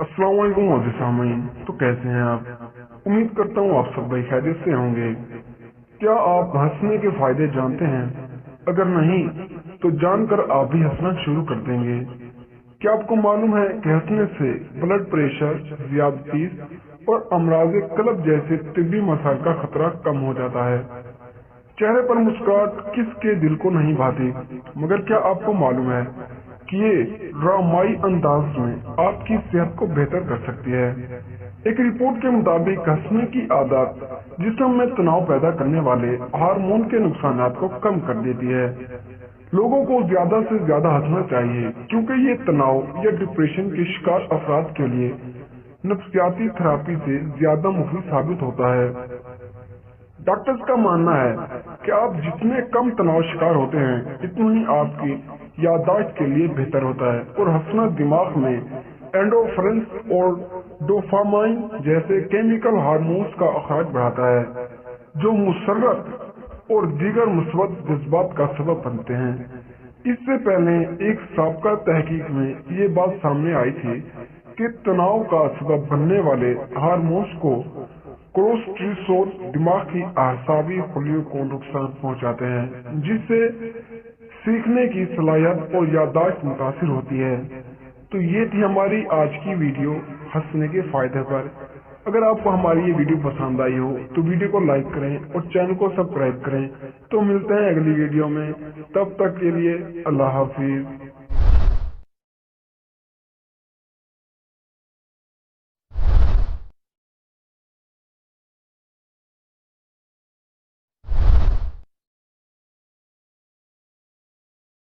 अस्सलाम वालेकुम मोदी सामीन। तो कैसे हैं आप? उम्मीद करता हूँ आप सब भाई खैरियत से होंगे। क्या आप हंसने के फायदे जानते हैं? अगर नहीं तो जानकर आप भी हंसना शुरू कर देंगे। क्या आपको मालूम है कि हंसने से ब्लड प्रेशर, ज़ियादतीस और अमराज कल्ब जैसे तिब्बी मसाइल का खतरा कम हो जाता है। चेहरे पर मुस्कुराहट किसके दिल को नहीं भाती, मगर क्या आपको मालूम है कि ये ड्रामाई अंदाज में आपकी सेहत को बेहतर कर सकती है। एक रिपोर्ट के मुताबिक हंसने की आदत जिस्म में तनाव पैदा करने वाले हार्मोन के नुकसानात को कम कर देती है। लोगों को ज्यादा से ज्यादा हंसना चाहिए क्योंकि ये तनाव या डिप्रेशन के शिकार अफराद के लिए नफ्सियाती थेरेपी से ज्यादा मुफीद साबित होता है। डॉक्टर्स का मानना है कि आप जितने कम तनाव शिकार होते हैं इतना ही आपकी याददाश्त के लिए बेहतर होता है। और हंसना दिमाग में एंडोर्फिन्स और डोपामाइन जैसे केमिकल हार्मोन्स का अखराज बढ़ाता है जो मुसर्रत और दीगर मुस्बत जज्बात का सबब बनते हैं। इससे पहले एक साबका तहकीक में ये बात सामने आई थी कि तनाव का सबब बनने वाले हार्मोन्स को कोर्टिसोल दिमाग की आसावी खुलियों को नुकसान पहुंचाते हैं, जिससे सीखने की सलाहियत और याददाश्त मुतासिर होती है। तो ये थी हमारी आज की वीडियो हंसने के फायदे पर। अगर आपको हमारी ये वीडियो पसंद आई हो तो वीडियो को लाइक करें और चैनल को सब्सक्राइब करें। तो मिलते हैं अगली वीडियो में, तब तक के लिए अल्लाह हाफिज।